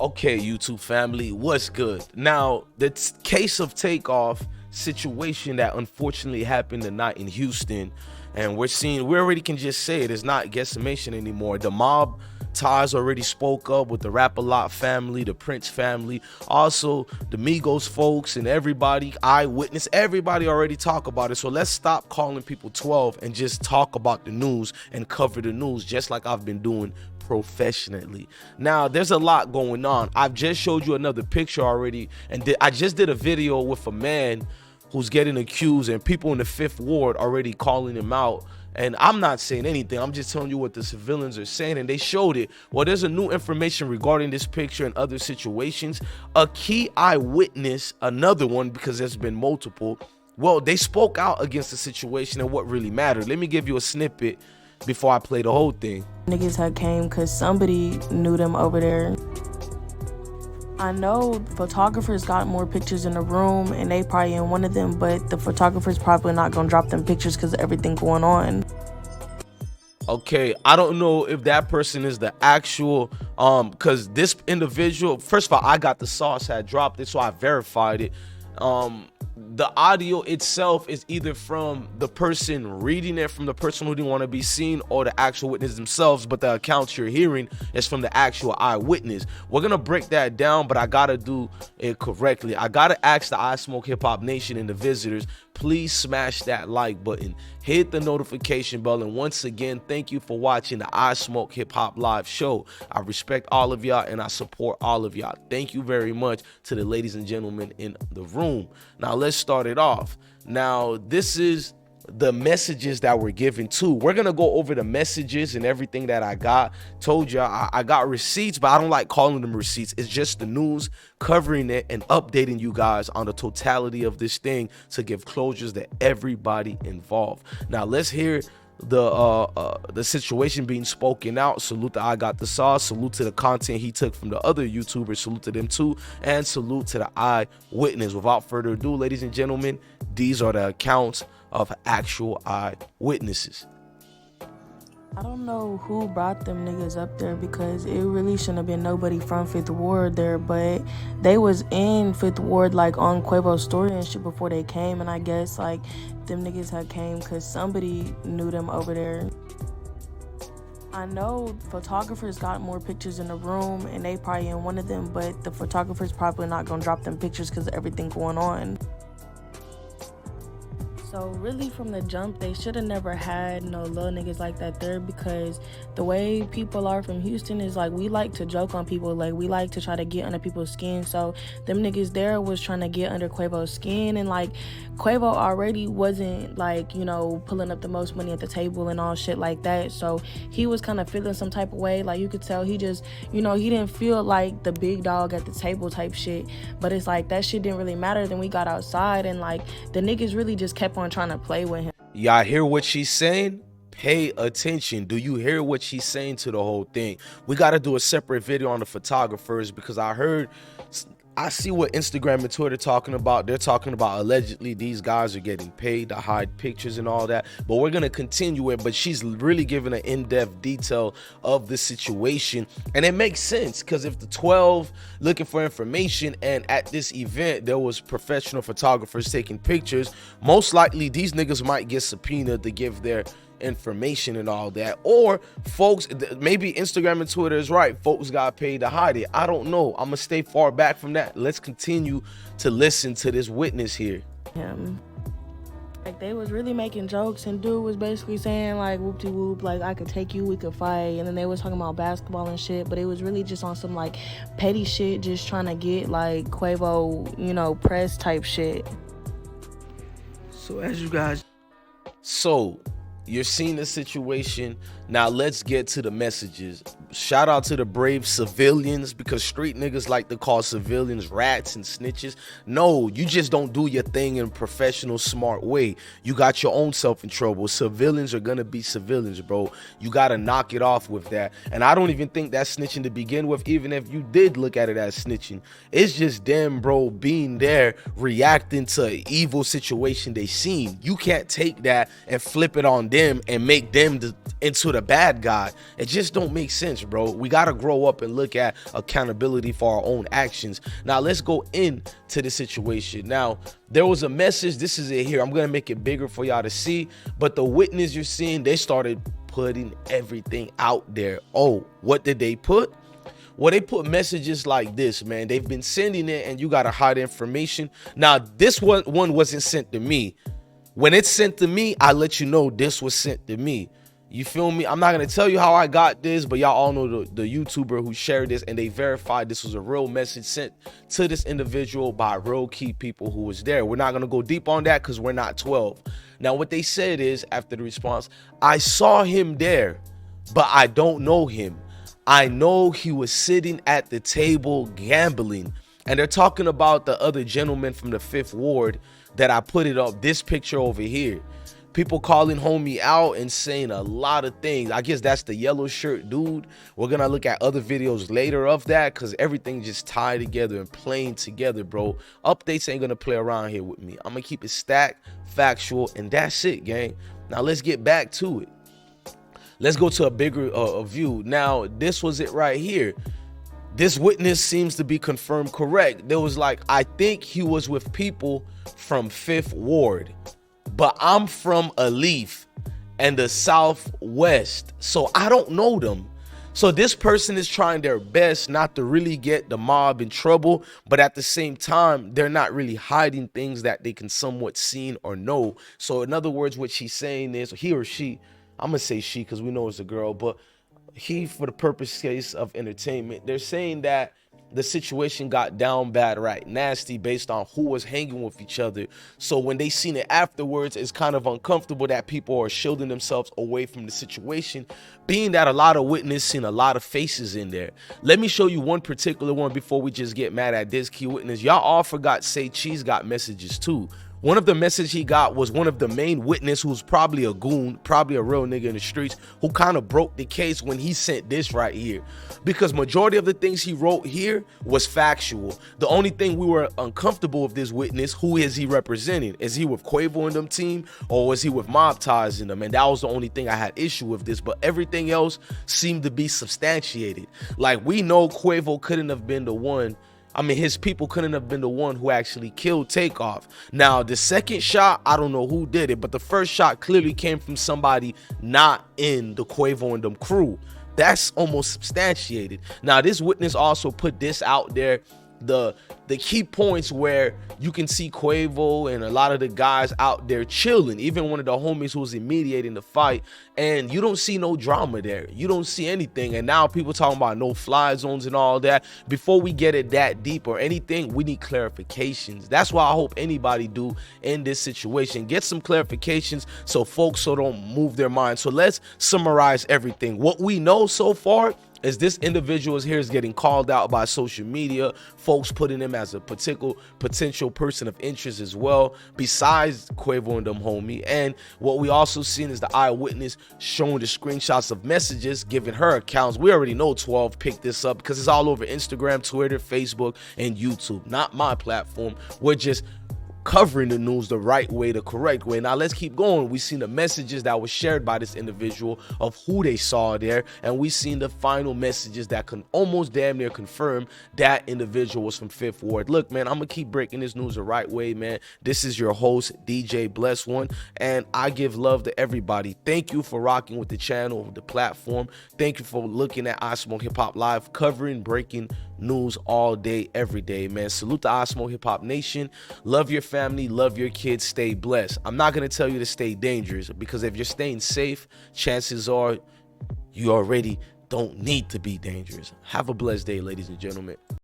Okay, YouTube family, what's good? Now, the case of Takeoff situation that unfortunately happened tonight in Houston, and we already can just say it's not guesstimation anymore. The mob ties already spoke up with the Rap-A-Lot family, the Prince family, also the Migos folks, and everybody, eyewitness, everybody already talk about it. So let's stop calling people 12 and just talk about the news and cover the news just like I've been doing professionally. Now, there's a lot going on. I've just showed you another picture already, and I just did a video with a man who's getting accused, and people in the 5th Ward already calling him out. And I'm not saying anything, I'm just telling you what the civilians are saying, and they showed it. Well, there's a new information regarding this picture and other situations. A key eyewitness, another one, because there's been multiple, well, they spoke out against the situation and what really mattered. Let me give you a snippet before I play the whole thing. Niggas had came because somebody knew them over there. I know photographers got more pictures in the room and they probably in one of them, but the photographer's probably not gonna drop them pictures because of everything going on. Okay, I don't know if that person is the actual because this individual, first of all, I got the sauce, had dropped it, so I verified it. The audio itself is either from the person reading it, from the person who didn't want to be seen, or the actual witness themselves, but the accounts you're hearing is from the actual eyewitness. We're gonna break that down, but I gotta do it correctly. I gotta ask the I Smoke Hip Hop Nation and the visitors, please smash that like button, hit the notification bell, and once again, thank you for watching the I Smoke Hip Hop live show. I respect all of y'all and I support all of y'all. Thank you very much to the ladies and gentlemen in the room. Now let's start it off. Now this is the messages that were given too. We're gonna go over the messages and everything that I got. Told you I got receipts, but I don't like calling them receipts. It's just the news, covering it and updating you guys on the totality of this thing to give closures to everybody involved. Now let's hear the situation being spoken out. Salute to I Got the Sauce, salute to the content he took from the other YouTubers, salute to them too, and salute to the eyewitness. Without further ado, ladies and gentlemen, these are the accounts of actual eyewitnesses. I don't know who brought them niggas up there because it really shouldn't have been nobody from 5th Ward there, but they was in 5th Ward like on Quavo's story and shit before they came, and I guess like them niggas had came because somebody knew them over there. I know photographers got more pictures in the room and they probably in one of them, but the photographer's probably not gonna drop them pictures because of everything going on. So really from the jump, they should have never had no little niggas like that there, because the way people are from Houston is like we like to joke on people, like we like to try to get under people's skin. So them niggas there was trying to get under Quavo's skin, and like Quavo already wasn't like, you know, pulling up the most money at the table and all shit like that. So he was kind of feeling some type of way. Like you could tell he just, you know, he didn't feel like the big dog at the table type shit. But it's like that shit didn't really matter. Then we got outside and like the niggas really just kept on trying to play with him. Y'all hear what she's saying? Pay attention. Do you hear what she's saying to the whole thing? We got to do a separate video on the photographers, because I see what Instagram and Twitter talking about. They're talking about allegedly these guys are getting paid to hide pictures and all that, but we're gonna continue it. But she's really giving an in-depth detail of the situation, and it makes sense, because if the 12 looking for information and at this event there was professional photographers taking pictures, most likely these niggas might get subpoenaed to give their information and all that. Or folks, maybe Instagram and Twitter is right, folks got paid to hide it. I don't know. I'm gonna stay far back from that. Let's continue to listen to this witness here. Like they was really making jokes, and dude was basically saying like whoop-de-whoop, like I could take you, we could fight. And then they was talking about basketball and shit, but it was really just on some like petty shit, just trying to get like Quavo, you know, press type shit. So as you guys, you're seeing the situation. Now let's get to the messages. Shout out to the brave civilians, because street niggas like to call civilians rats and snitches. No, you just don't do your thing in a professional, smart way. You got your own self in trouble. Civilians are gonna be civilians, bro. You gotta knock it off with that. And I don't even think that's snitching to begin with, even if you did look at it as snitching. It's just them, bro, being there, reacting to an evil situation they seen. You can't take that and flip it on them and make them into the bad guy. It just don't make sense, much, bro. We got to grow up and look at accountability for our own actions. Now, let's go into the situation. Now, there was a message. This is it here. I'm going to make it bigger for y'all to see. But the witness you're seeing, they started putting everything out there. Oh, what did they put? Well, they put messages like this, man. They've been sending it, and you got to hide information. Now, this one wasn't sent to me. When it's sent to me, I let you know this was sent to me. You feel me? I'm not going to tell you how I got this, but y'all all know the YouTuber who shared this, and they verified this was a real message sent to this individual by real key people who was there. We're not going to go deep on that because we're not 12. Now, what they said is, after the response, I saw him there, but I don't know him. I know he was sitting at the table gambling. And they're talking about the other gentleman from the 5th Ward that I put it up, this picture over here. People calling homie out and saying a lot of things. I guess that's the yellow shirt dude. We're going to look at other videos later of that because everything just tied together and playing together, bro. Updates ain't going to play around here with me. I'm going to keep it stacked, factual, and that's it, gang. Now, let's get back to it. Let's go to a bigger view. Now, this was it right here. This witness seems to be confirmed correct. There was like, I think he was with people from 5th Ward, but I'm from Alif and the Southwest, so I don't know them. So this person is trying their best not to really get the mob in trouble, but at the same time, they're not really hiding things that they can somewhat see or know. So in other words, what she's saying is, he or she, I'm gonna say she because we know it's a girl, but he, for the purpose case of entertainment, they're saying that the situation got down bad, right, nasty, based on who was hanging with each other. So when they seen it afterwards, it's kind of uncomfortable that people are shielding themselves away from the situation, being that a lot of witnesses seen a lot of faces in there. Let me show you one particular one before we just get mad at this key witness. Y'all all forgot Say Cheese got messages too. One of the messages he got was one of the main witness, who's probably a goon, probably a real nigga in the streets, who kind of broke the case when he sent this right here. Because majority of the things he wrote here was factual. The only thing we were uncomfortable with this witness, who is he representing? Is he with Quavo and them team, or was he with mob ties in them? And that was the only thing I had issue with this, but everything else seemed to be substantiated. Like, we know Quavo couldn't have been the one. I mean, his people couldn't have been the one who actually killed Takeoff. Now, the second shot, I don't know who did it, but the first shot clearly came from somebody not in the Quavo and them crew. That's almost substantiated. Now, this witness also put this out there, the key points where you can see Quavo and a lot of the guys out there chilling, even one of the homies who was mediating the fight, and you don't see no drama there. You don't see anything. And now people talking about no fly zones and all that. Before we get it that deep or anything, we need clarifications. That's why I hope anybody do in this situation, get some clarifications so folks don't move their minds. So let's summarize everything. What we know so far is this individual is here is getting called out by social media, folks putting him as a potential person of interest as well, besides Quavo and them homie. And what we also seen is the eyewitness showing the screenshots of messages, giving her accounts. We already know 12 picked this up because it's all over Instagram, Twitter, Facebook, and YouTube. Not my platform. We're just covering the news the right way, the correct way. Now let's keep going. We seen the messages that was shared by this individual of who they saw there, and we seen the final messages that can almost damn near confirm that individual was from 5th Ward. Look, man, I'm gonna keep breaking this news the right way, man. This is your host, DJ Bless One, and I give love to everybody. Thank you for rocking with the channel, the platform. Thank you for looking at I Smoke Hip Hop Live, covering breaking news all day, every day, man. Salute to I Smoke Hip Hop Nation. Love your family, love your kids, stay blessed. I'm not going to tell you to stay dangerous, because if you're staying safe, chances are you already don't need to be dangerous. Have a blessed day, ladies and gentlemen.